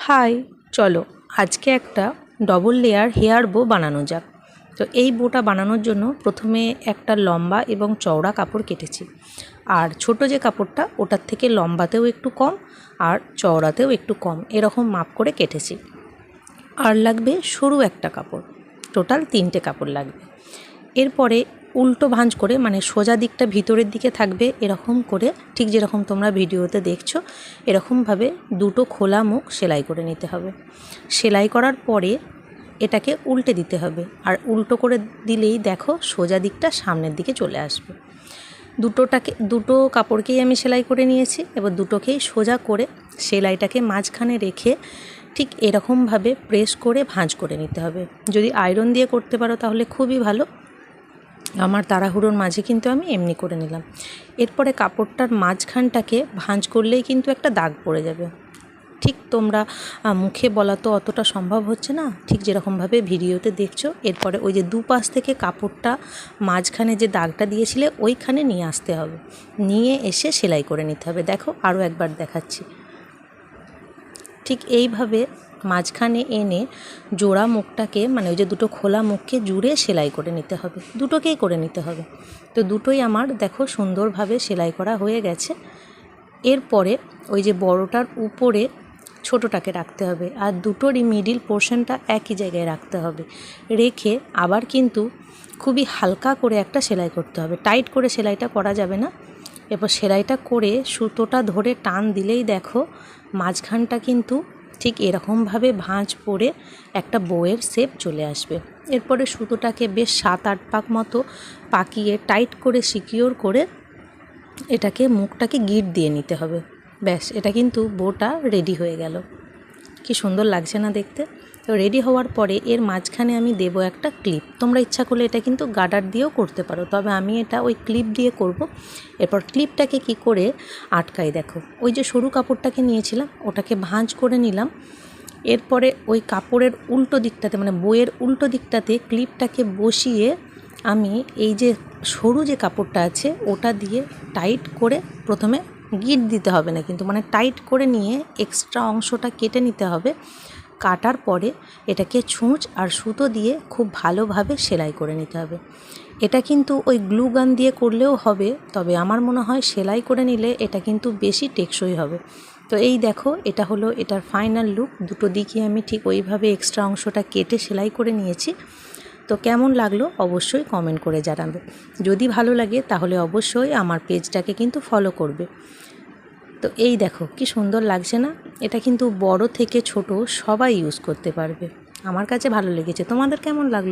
High, চলো আজকে একটা ডবল লেয়ার হেয়ার বো বানানো যাক। তো এই বোটা বানানোর জন্য প্রথমে একটা লম্বা এবং চওড়া কাপড় কেটেছি, আর ছোট যে কাপড়টা ওটার থেকে লম্বাতেও একটু কম আর চওড়াতেও একটু কম এরকম মাপ করে কেটেছি। আর লাগবে সরু একটা কাপড়, টোটাল 3টে কাপড় লাগবে। এরপরে উল্টো ভাঁজ করে, মানে সোজা দিকটা ভিতরের দিকে থাকবে এরকম করে, ঠিক যেরকম তোমরা ভিডিওতে দেখছো এরকমভাবে দুটো খোলা মুখ সেলাই করে নিতে হবে। সেলাই করার পরে এটাকে উল্টে দিতে হবে, আর উল্টো করে দিলেই দেখো সোজা দিকটা সামনের দিকে চলে আসবে। দুটো কাপড়কেই আমি সেলাই করে নিয়েছি। এবার দুটোকেই সোজা করে সেলাইটাকে মাঝখানে রেখে ঠিক এরকমভাবে প্রেস করে ভাঁজ করে নিতে হবে। যদি আয়রন দিয়ে করতে পারো তাহলে খুবই ভালো। আমার তাড়াহুড়োর মাঝে কিন্তু আমি এমনি করে নিলাম। এরপরে কাপড়টার মাঝখানটাকে ভাঁজ করলেই কিন্তু একটা দাগ পড়ে যাবে। ঠিক তোমরা মুখে বলা তো অতটা সম্ভব হচ্ছে না, ঠিক যেরকমভাবে ভিডিওতে দেখছো। এরপরে ওই যে দুপাশ থেকে কাপড়টা মাঝখানে যে দাগটা দিয়েছিলে ওইখানে নিয়ে আসতে হবে, নিয়ে এসে সেলাই করে নিতে হবে। দেখো আরও একবার দেখাচ্ছি। ঠিক এইভাবে মাঝখানে এনে জোড়া মুখটাকে, মানে ওই যে দুটো খোলা মুখকে জুড়ে সেলাই করে নিতে হবে, দুটোকেই করে নিতে হবে। তো দুটোই আমার দেখো সুন্দরভাবে সেলাই করা হয়ে গেছে। এরপরে ওই যে বড়টার উপরে ছোটোটাকে রাখতে হবে, আর দুটোরই মিডিল পোর্শনটা একই জায়গায় রাখতে হবে। রেখে আবার কিন্তু খুবই হালকা করে একটা সেলাই করতে হবে, টাইট করে সেলাইটা করা যাবে না। এরপর সেলাইটা করে সুতোটা ধরে টান দিলেই দেখো মাঝখানটা কিন্তু ঠিক এরকমভাবে ভাঁজ পড়ে একটা বউয়ের শেপ চলে আসবে। এরপরে সুতোটাকে বেশ 7-8 পাক মতো পাকিয়ে টাইট করে সিকিওর করে এটাকে মুখটাকে গিঁট দিয়ে নিতে হবে। ব্যাস, এটা কিন্তু বোটা রেডি হয়ে গেল। কি সুন্দর লাগছে না দেখতে? তো রেডি হওয়ার পরে এর মাঝখানে আমি দেবো একটা ক্লিপ। তোমরা ইচ্ছা করলে এটা কিন্তু গার্ডার দিয়েও করতে পারো, তবে আমি এটা ওই ক্লিপ দিয়ে করব। এরপর ক্লিপটাকে কি করে আটকাই দেখো, ওই যে সরু কাপড়টাকে নিয়েছিলাম ওটাকে ভাঁজ করে নিলাম। এরপরে ওই কাপড়ের উল্টো দিকটাতে, মানে বইয়ের উল্টো দিকটাতে ক্লিপটাকে বসিয়ে আমি এই যে সরু যে কাপড়টা আছে ওটা দিয়ে টাইট করে, প্রথমে গিঁট দিতে হবে না কিন্তু, মানে টাইট করে নিয়ে এক্সট্রা অংশটা কেটে নিতে হবে। কাটার পরে এটাকে ছুঁচ আর সুতো দিয়ে খুব ভালোভাবে সেলাই করে নিতে হবে। এটা কিন্তু ওই গ্লু গান দিয়ে করলেও হবে, তবে আমার মনে হয় সেলাই করে নিলে এটা কিন্তু বেশি টেকসই হবে। তো এই দেখো, এটা হলো এটার ফাইনাল লুক। দুটো দিকই আমি ঠিক ওইভাবে এক্সট্রা অংশটা কেটে সেলাই করে নিয়েছি। তো কেমন লাগলো অবশ্যই কমেন্ট করে জানাবে। যদি ভালো লাগে তাহলে অবশ্যই আমার পেজটাকে কিন্তু ফলো করবে। তো এই দেখো কি সুন্দর লাগছে না? এটা কিন্তু বড় থেকে ছোট সবাই ইউজ করতে পারবে। আমার কাছে ভালো লেগেছে, তোমাদের কেমন লাগলো?